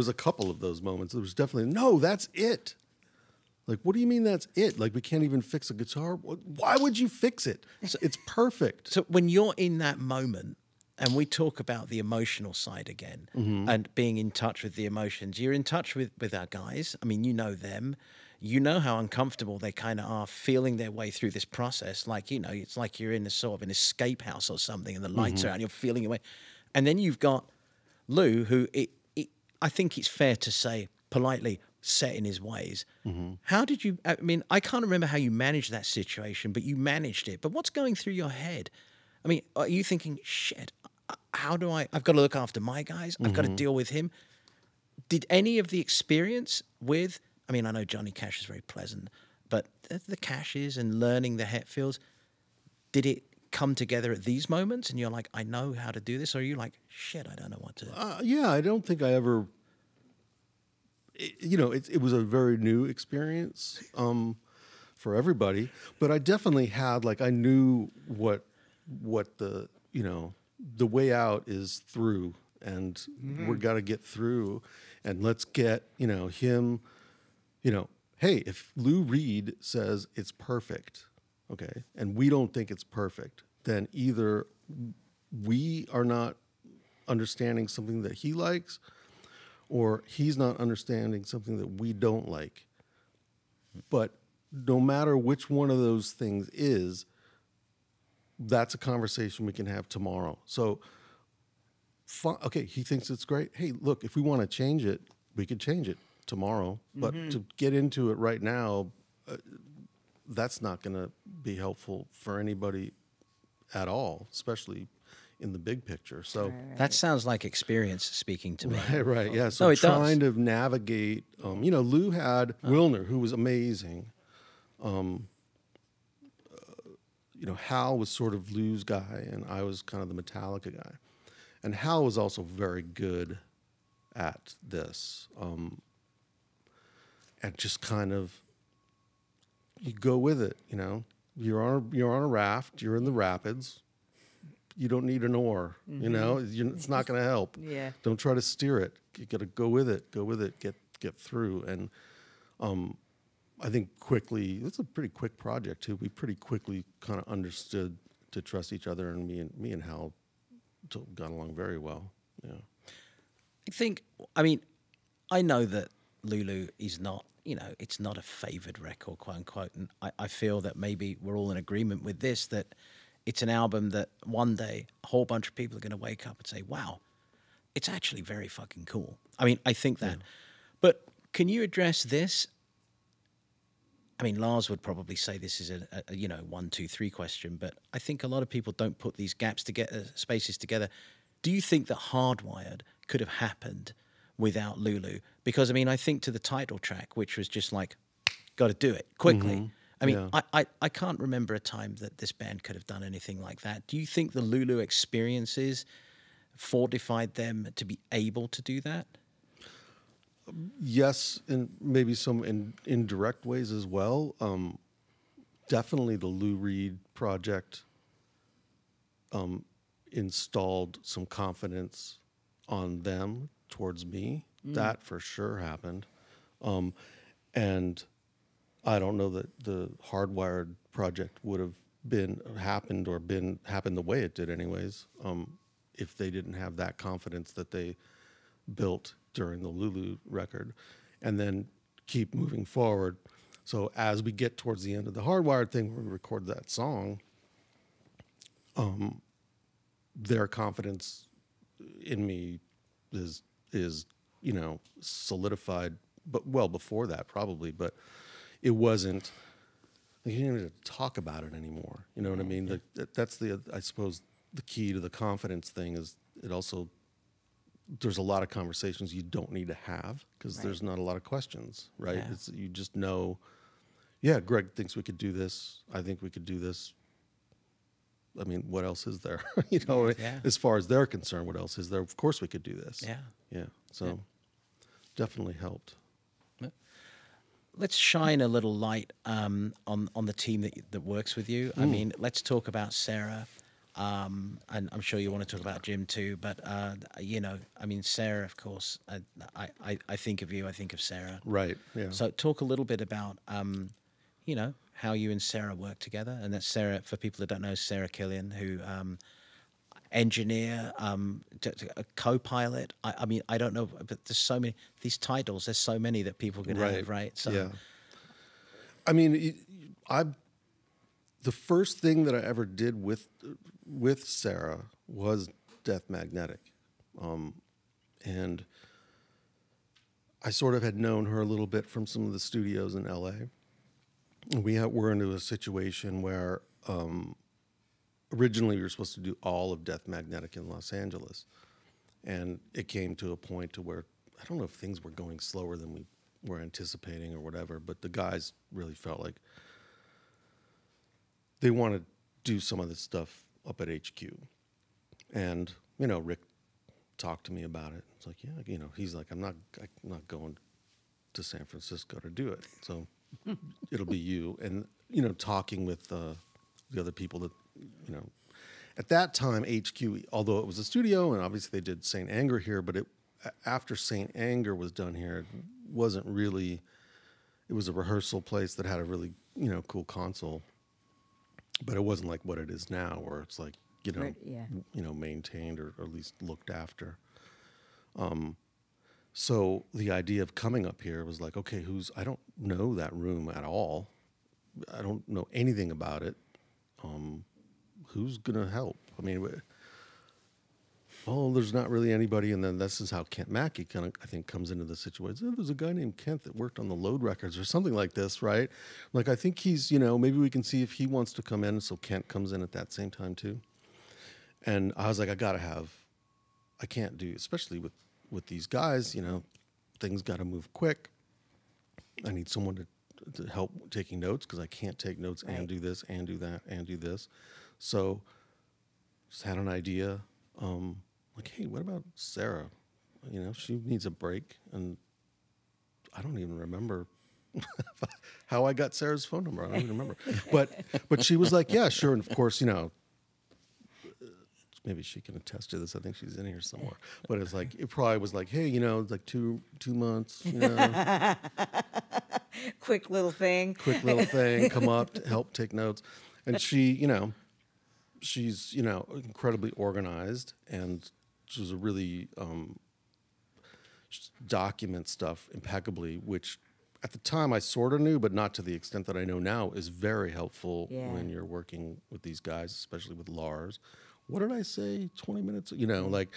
a couple of those moments. There was definitely, no, that's it. Like, what do you mean that's it? Like, we can't even fix a guitar. Why would you fix it? It's perfect. So when you're in that moment, and we talk about the emotional side again, and being in touch with the emotions, you're in touch with our guys. I mean, you know them. You know how uncomfortable they kind of are feeling their way through this process. Like, you know, it's like you're in a sort of an escape house or something, and the lights are out and you're feeling your way. And then you've got Lou, who I think it's fair to say, politely, set in his ways. How did you, I mean, I can't remember how you managed that situation, but you managed it. But what's going through your head? I mean, are you thinking, shit, I've got to look after my guys. I've got to deal with him. Did any of the experience with, I mean, I know Johnny Cash is very pleasant, but the Cashes and learning the Hetfields, did it come together at these moments and you're like, I know how to do this? Or are you like, shit, I don't know what to do? Yeah, I don't think I ever, it was a very new experience for everybody, but I definitely had, like, I knew what the, the way out is through, and we're got to get through, and let's get, him, hey, if Lou Reed says it's perfect, okay, and we don't think it's perfect, then either we are not understanding something that he likes, or he's not understanding something that we don't like. But no matter which one of those things is, that's a conversation we can have tomorrow. So, okay, he thinks it's great. Hey, look, if we want to change it, we could change it tomorrow. But to get into it right now, that's not going to be helpful for anybody at all, especially in the big picture. So that sounds like experience speaking to me. Right, yeah. So it trying does. to navigate, Lou had Wilner, who was amazing. Hal was sort of Lou's guy, and I was kind of the Metallica guy. And Hal was also very good at this. And just kind of, you go with it, You're on a raft, you're in the rapids. You don't need an oar, it's not going to help. Yeah. Don't try to steer it. You got to go with it, get through. And I think quickly, it's a pretty quick project too. We pretty quickly kind of understood to trust each other, and me and Hal got along very well. Yeah. I know that Lulu is not, it's not a favored record, quote unquote. And I feel that maybe we're all in agreement with this, that it's an album that one day a whole bunch of people are going to wake up and say, wow, it's actually very fucking cool. I think that. Yeah. But can you address this? Lars would probably say this is a 1, 2, 3 question, but I think a lot of people don't put these spaces together. Do you think that Hardwired could have happened without Lulu? Because, I think to the title track, which was just like, got to do it quickly. I can't remember a time that this band could have done anything like that. Do you think the Lulu experiences fortified them to be able to do that? Yes, and maybe some in indirect ways as well. Definitely the Lou Reed project installed some confidence on them towards me. That for sure happened. And I don't know that the Hardwired project would have happened the way it did anyways, if they didn't have that confidence that they built during the Lulu record, and then keep moving forward. So as we get towards the end of the Hardwired thing, where we record that song, their confidence in me is solidified, but well before that probably, but it wasn't, you didn't even talk about it anymore. You know what I mean? Yeah. That's I suppose the key to the confidence thing is it also, there's a lot of conversations you don't need to have because there's not a lot of questions, right? Yeah. You just know, Greg thinks we could do this. I think we could do this. What else is there? As far as they're concerned, what else is there? Of course we could do this. Yeah. So definitely helped. Let's shine a little light on the team that works with you. Let's talk about Sarah. And I'm sure you want to talk about Jim too, but Sarah, of course, I think of you, I think of Sarah. Right. Yeah. So talk a little bit about, how you and Sarah work together. And that's Sarah, for people that don't know, Sarah Killian, who, engineer, a co-pilot. I don't know, but there's so many, these titles, there's so many that people can have, right? So, yeah. The first thing that I ever did with Sarah was Death Magnetic. And I sort of had known her a little bit from some of the studios in LA. And we're into a situation where originally we were supposed to do all of Death Magnetic in Los Angeles. And it came to a point to where, I don't know if things were going slower than we were anticipating or whatever, but the guys really felt like they want to do some of this stuff up at HQ. And, Rick talked to me about it. It's like, he's like, I'm not going to San Francisco to do it. So it'll be you. And, talking with the other people that, at that time, HQ, although it was a studio, and obviously they did Saint Anger here, but after Saint Anger was done here, it wasn't really, it was a rehearsal place that had a really, cool console. But it wasn't like what it is now, where it's like, maintained or at least looked after. So the idea of coming up here was like, okay, I don't know that room at all. I don't know anything about it. who's gonna help? I mean, there's not really anybody, and then this is how Kent Mackey kind of, I think, comes into the situation. Oh, there's a guy named Kent that worked on the Load records or something like this, right? Like, I think he's, maybe we can see if he wants to come in, so Kent comes in at that same time too. And I was like, I can't do, especially with these guys, things got to move quick. I need someone to help taking notes, because I can't take notes and do this and do that and do this. So just had an idea. Like, hey, what about Sarah? She needs a break. And I don't even remember how I got Sarah's phone number. I don't even remember. But she was like, yeah, sure. And of course, maybe she can attest to this. I think she's in here somewhere. But it's like, it probably was like, hey, it's like two months, Quick little thing. Come up to help take notes. And she, she's, incredibly organized, and she's a really documents stuff impeccably, which at the time I sort of knew, but not to the extent that I know now, is very helpful when you're working with these guys, especially with Lars. What did I say? 20 minutes? Like,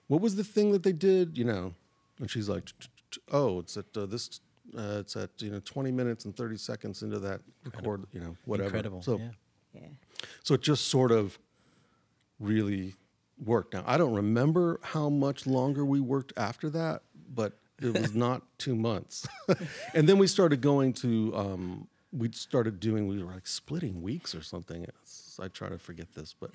what was the thing that they did? And she's like, oh, it's at this. It's at 20 minutes and 30 seconds into that record. Whatever. Incredible. So, so it just sort of really worked. Now, I don't remember how much longer we worked after that, but it was not 2 months. And then we started going to. We were like splitting weeks or something. I try to forget this, but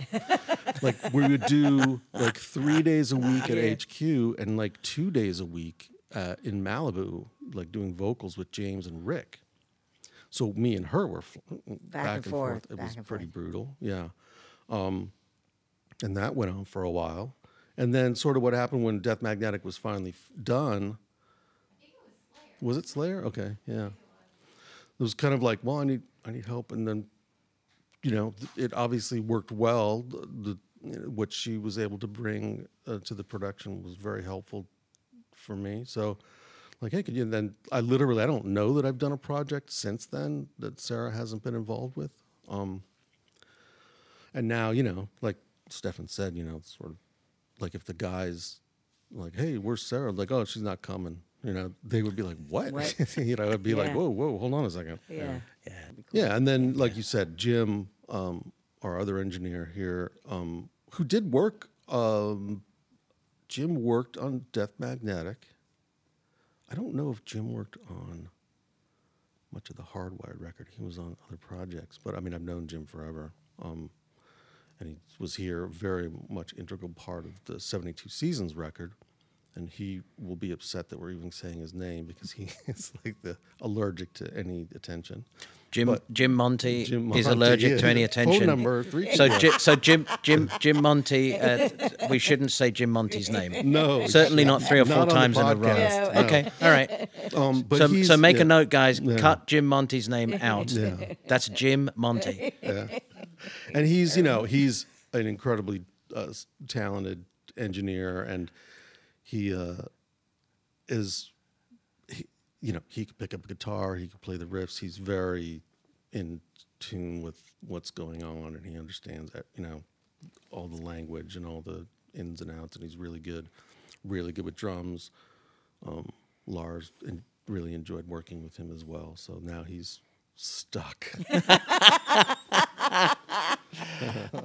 like we would do like 3 days a week at HQ and like 2 days a week in Malibu, like doing vocals with James and Rick. So me and her were back and forth. It was pretty brutal. Yeah. And that went on for a while. And then sort of what happened when Death Magnetic was finally done. I think it was Slayer. Was it Slayer? Okay, yeah. It was kind of like, well, I need help, and then, it obviously worked well. What she was able to bring to the production was very helpful for me. So, like, hey, then I don't know that I've done a project since then that Sarah hasn't been involved with. And now, like Steffan said, it's sort of like if the guys like, hey, where's Sarah? Like, oh, she's not coming. They would be like, what? I'd be like, whoa, hold on a second. Yeah. And then, like you said, Jim, our other engineer here, who did work, Jim worked on Death Magnetic. I don't know if Jim worked on much of the Hardwired record. He was on other projects, but I mean, I've known Jim forever. And he was here, very much integral part of the 72 Seasons record. And he will be upset that we're even saying his name, because he is like allergic to any attention. Jim Monty is allergic to any attention. Phone number 3. So Jim Monty. We shouldn't say Jim Monty's name. No, certainly not 3 or 4 times in a row. No. Okay, all right. But so make a note, guys. Cut Jim Monty's name out. That's Jim Monty. And he's he's an incredibly talented engineer, and he he could pick up a guitar, he could play the riffs. He's very in tune with what's going on, and he understands that, all the language and all the ins and outs, and he's really good with drums. Lars really enjoyed working with him as well, so now he's stuck.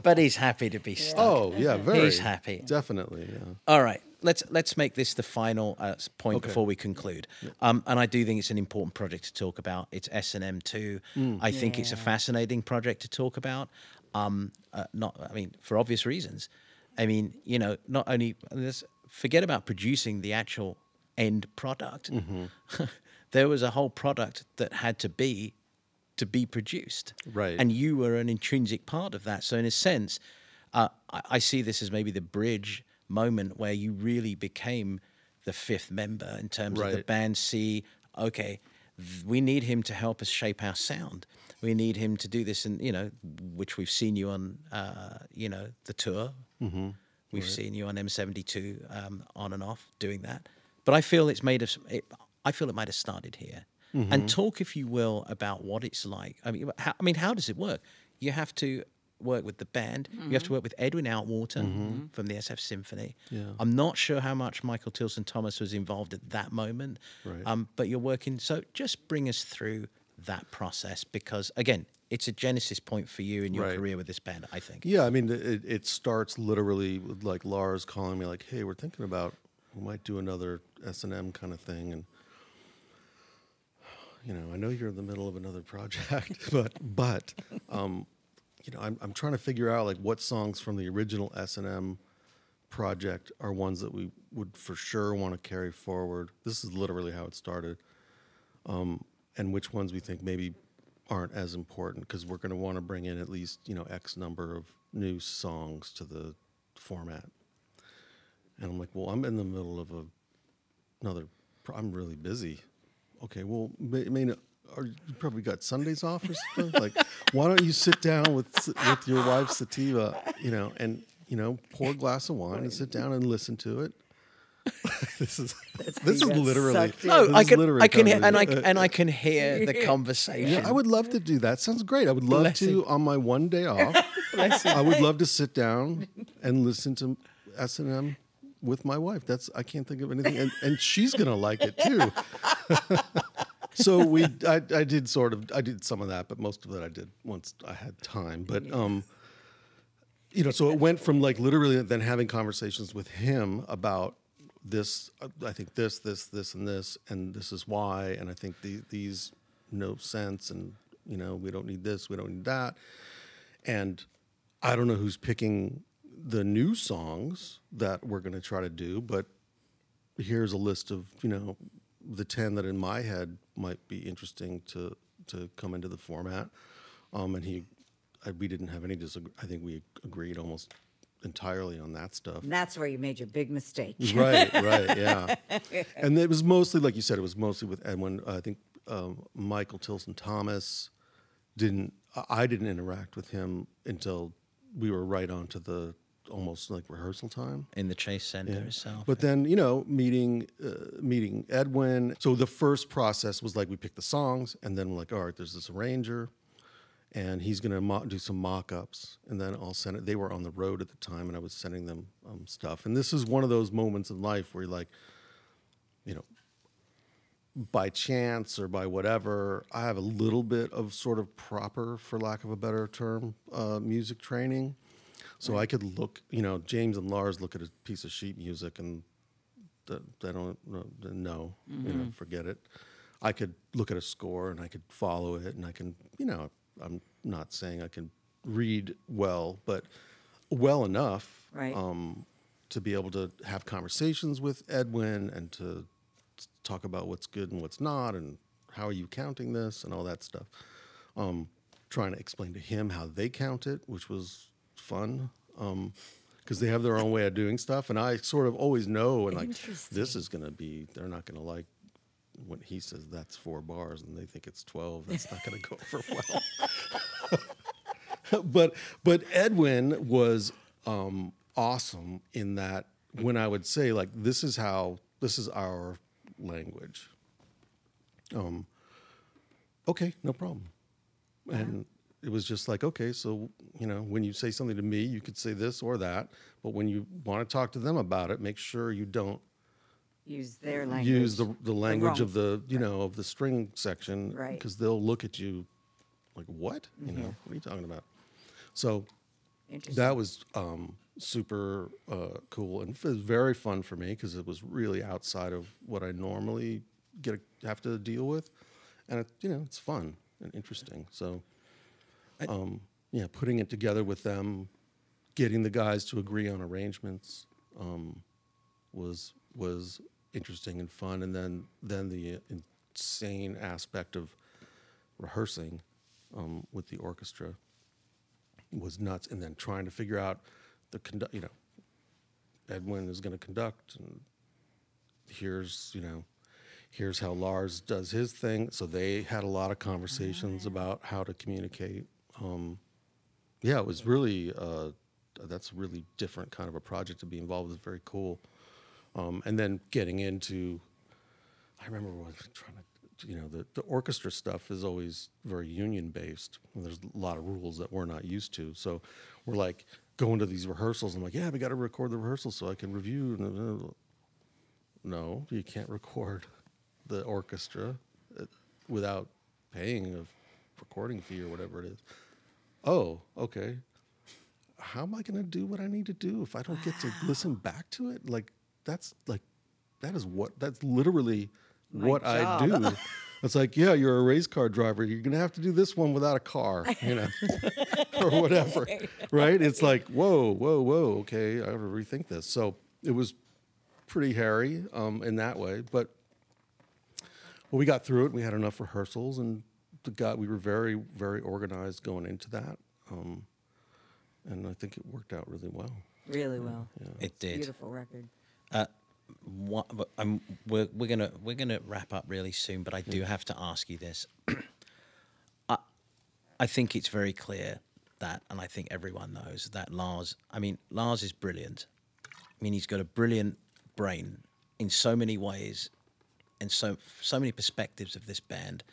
But he's happy to be stuck. Oh, yeah, very. He's happy. Definitely, yeah. All right, let's make this the final point before we conclude. And I do think it's an important project to talk about. It's S&M 2. I think it's a fascinating project to talk about. For obvious reasons. I mean, not only forget about producing the actual end product. There was a whole product that had to be produced. Right. And you were an intrinsic part of that. So in a sense, I see this as maybe the bridge moment where you really became the 5th member in terms of the band see, okay, we need him to help us shape our sound. We need him to do this, and which we've seen you on, the tour. We've seen you on M72 on and off doing that. But I feel it's made us. I feel it might have started here. And talk, if you will, about what it's like. I mean, how does it work? You have to, work with the band. You have to work with Edwin Outwater from the SF Symphony. Yeah. I'm not sure how much Michael Tilson Thomas was involved at that moment. Right. But you're working. So just bring us through that process, because again, it's a genesis point for you in your career with this band, I think. Yeah, I mean, it starts literally with like Lars calling me like, hey, we're thinking about, we might do another S&M kind of thing. And, you know, I know you're in the middle of another project, but you know, I'm trying to figure out like what songs from the original S&M project are ones that we would for sure want to carry forward. This is literally how it started. And which ones we think maybe aren't as important, because we're going to want to bring in at least, you know, X number of new songs to the format. And I'm like, well, I'm in the middle of I'm really busy. Okay, well, you probably got Sundays off or something? Like, why don't you sit down with your wife, Sativa, you know, and, you know, pour a glass of wine and sit down and listen to it. This is literally. No, I can hear, and I can hear the conversation. Yeah, I would love to do that. Sounds great. I would love to on my one day off. I would love to sit down and listen to S&M with my wife. I can't think of anything, and she's gonna like it too. So I did some of that, but most of it I did once I had time. But you know, so it went from like literally then having conversations with him about this, I think this, and this is why, and I think these no sense, and you know, we don't need this, we don't need that, and I don't know who's picking the new songs that we're going to try to do, but here's a list of, you know, the 10 that in my head might be interesting to come into the format, and we didn't have any disagreement. I think we agreed almost entirely on that stuff. And that's where you made your big mistake. Right, yeah. And it was mostly, like you said, it was mostly with Edwin. I think Michael Tilson Thomas I didn't interact with him until we were right on to the almost like rehearsal time. In the Chase Center itself. But then, you know, meeting Edwin. So the first process was like we picked the songs, and then we're like, all right, there's this arranger, and he's going to do some mock-ups, and then I'll send it. They were on the road at the time, and I was sending them stuff. And this is one of those moments in life where you're like, you know, by chance or by whatever, I have a little bit of sort of proper, for lack of a better term, music training. So I could look, you know, James and Lars look at a piece of sheet music and they don't know, you know, forget it. I could look at a score and I could follow it, and I can, you know, I'm not saying I can read well, but well enough to be able to have conversations with Edwin and to talk about what's good and what's not, and how are you counting this and all that stuff. Trying to explain to him how they count it, which was fun, because they have their own way of doing stuff, and I sort of always know, and like, this is going to be, they're not going to like when he says that's 4 bars and they think it's 12. That's not going to go over well. But Edwin was awesome in that when I would say like, this is our language. Okay, no problem. And it was just like, okay, so, you know, when you say something to me, you could say this or that, but when you want to talk to them about it, make sure you don't use their language. Use the language of the, you know, of the string section, because they'll look at you like, what? You know, what are you talking about? So that was super cool, and it was very fun for me because it was really outside of what I normally have to deal with, and you know, it's fun and interesting. So, yeah, putting it together with them, getting the guys to agree on arrangements, was interesting and fun, and then the insane aspect of rehearsing with the orchestra was nuts, and then trying to figure out you know, Edwin is going to conduct, and here's how Lars does his thing. So they had a lot of conversations about how to communicate. Yeah, it was really, that's a really different kind of a project to be involved with. Very cool. And then getting into, I remember trying to the orchestra stuff is always very union based. There's a lot of rules that we're not used to. So we're like going to these rehearsals. I'm like, yeah, we got to record the rehearsals so I can review. No, you can't record the orchestra without paying a recording fee or whatever it is. Oh, okay. How am I going to do what I need to do if I don't get to listen back to it? That's literally what job. I do. It's like, yeah, you're a race car driver. You're going to have to do this one without a car, or whatever, right? It's like, whoa, okay, I have to rethink this. So it was pretty hairy in that way, but we got through it. We had enough rehearsals, and we were very, very organized going into that, and I think it worked out really well. Really well. Yeah. It did. Beautiful record. We're gonna wrap up really soon, but I do have to ask you this. I think it's very clear that, and I think everyone knows that Lars is brilliant. I mean, he's got a brilliant brain in so many ways, and so many perspectives of this band.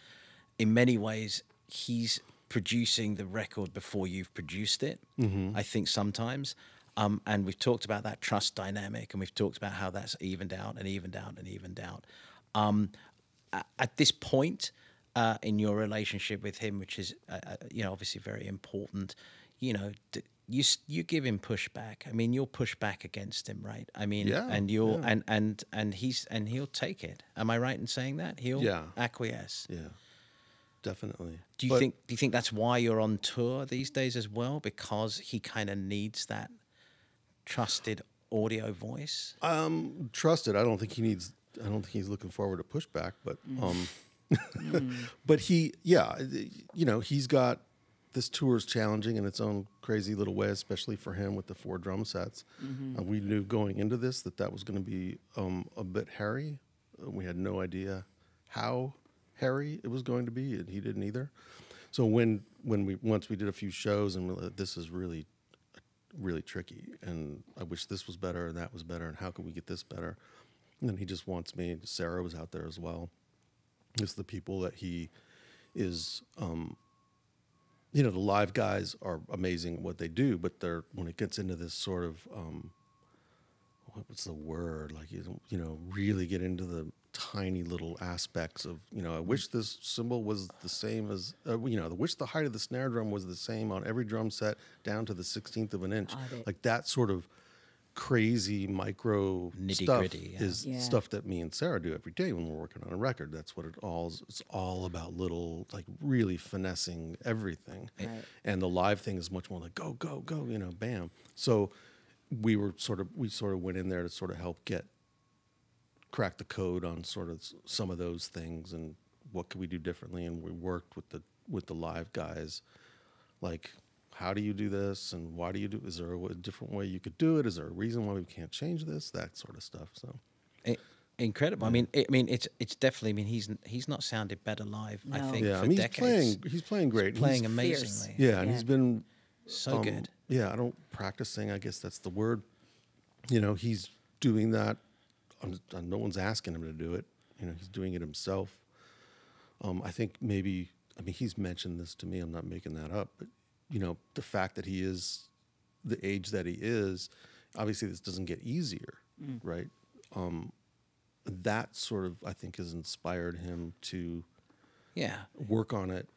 In many ways, he's producing the record before you've produced it. Mm-hmm. I think sometimes. And we've talked about that trust dynamic, and we've talked about how that's evened out and evened out and evened out. At this point in your relationship with him, which is obviously very important, you give him pushback. I mean, you'll push back against him, right? I mean, and he'll take it. Am I right in saying that? He'll acquiesce. Yeah. Definitely. Do you think that's why you're on tour these days as well? Because he kind of needs that trusted audio voice? Trusted. I don't think he's looking forward to pushback, but but he's got, this tour is challenging in its own crazy little way, especially for him with the 4 drum sets. Mm-hmm. We knew going into this that was going to be a bit hairy. We had no idea how hairy it was going to be, and he didn't either. So once we did a few shows, and this is really, really tricky, and I wish this was better and that was better, and how can we get this better? And then he just wants me. Sarah was out there as well. It's the people that he is. The live guys are amazing at what they do, but when it gets into this sort of what's the word? Like, really get into the tiny little aspects of, I wish this cymbal was the same as, I wish the height of the snare drum was the same on every drum set down to the 16th of an inch. Like that sort of crazy micro stuff is stuff that me and Sarah do every day when we're working on a record. That's what it's all about, little, like really finessing everything. Right. And the live thing is much more like go, bam. So we sort of went in there to sort of help crack the code on sort of some of those things and what could we do differently. And we worked with the live guys, like, how do you do this and why do you do? Is there a different way you could do it? Is there a reason why we can't change this? That sort of stuff. So incredible. Yeah. I mean, it's definitely. I mean, he's not sounded better live. No. I think for decades. He's playing great. He's playing amazingly. Fierce. Yeah, and he's been so good. Yeah, I don't practice sing. I guess that's the word. He's doing that. No one's asking him to do it. He's doing it himself. I think maybe. I mean, he's mentioned this to me. I'm not making that up, but. The fact that he is the age that he is, obviously this doesn't get easier, right? That sort of, I think, has inspired him to work on it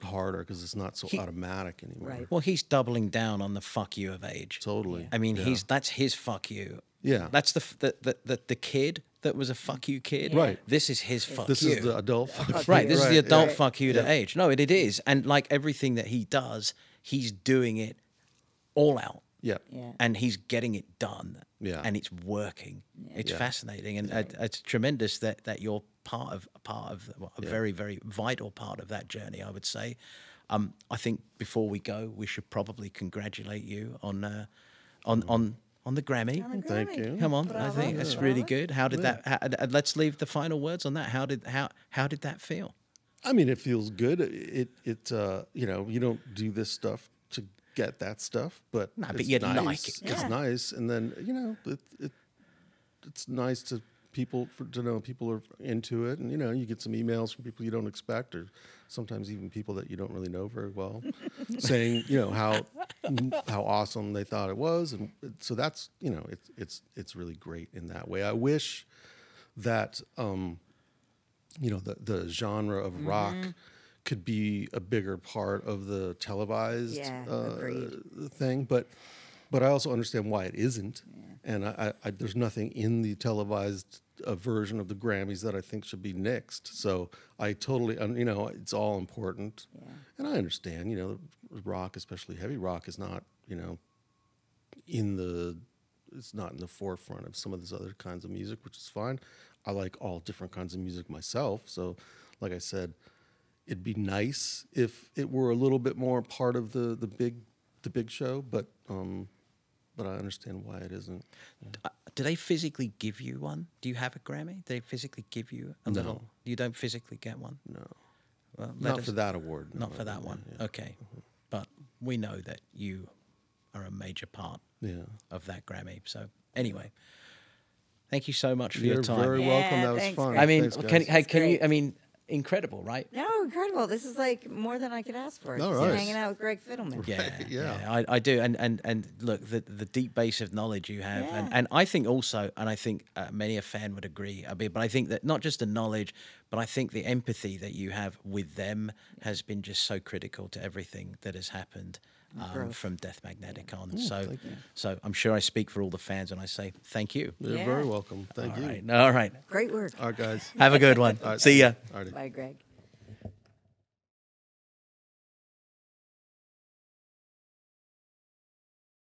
harder because it's not so automatic anymore. Right. Well, he's doubling down on the fuck you of age. Totally. I mean, that's his fuck you. Yeah. That's the kid that was a fuck you kid. Right. This is his fuck this you. This is the adult fuck you. Right. This is the adult fuck you to age. No, it is. And like everything that he does, he's doing it all out. Yeah. And he's getting it done. Yeah. And it's working. Yeah. It's fascinating. And it's tremendous that you're part of a very, very vital part of that journey, I would say. I think before we go, we should probably congratulate you on the Grammy. Thank you. Come on. Bravo. I think that's really good. How did that let's leave the final words on that. How did that feel? I mean, it feels good. It you don't do this stuff to get that stuff, but you'd nice. like it. It's nice, and then it's nice to people to know people are into it, and you get some emails from people you don't expect, or sometimes even people that you don't really know very well, saying how awesome they thought it was, and so that's it's really great in that way. I wish that the genre of rock could be a bigger part of the televised thing, but I also understand why it isn't, and I there's nothing in the televised version of the Grammys that I think should be nixed. So I totally, it's all important, and I understand, rock, especially heavy rock, is not, it's not in the forefront of some of these other kinds of music, which is fine. I like all different kinds of music myself, so like I said, it'd be nice if it were a little bit more part of the big show, but I understand why it isn't. Yeah. Do they physically give you one? Do you have a Grammy? Do they physically give you a little? You don't physically get one? No. Well, not for that award. No, not for that one. Yeah. Okay. But we know that you are a major part of that Grammy. So anyway, thank you so much for your time. You're very welcome. That was fun. I mean, thanks, can you? I mean, incredible, right? No, incredible. This is like more than I could ask for. No, Just right. hanging out with Greg Fidelman. Yeah. I do. And look, the deep base of knowledge you have, and I think also, and I think many a fan would agree, but I think that not just the knowledge, but I think the empathy that you have with them has been just so critical to everything that has happened from Death Magnetic on. So I'm sure I speak for all the fans when I say thank you. You're very welcome. Thank you. All right. Great work. All right, guys. Have a good one. See ya. All right. Bye, Greg.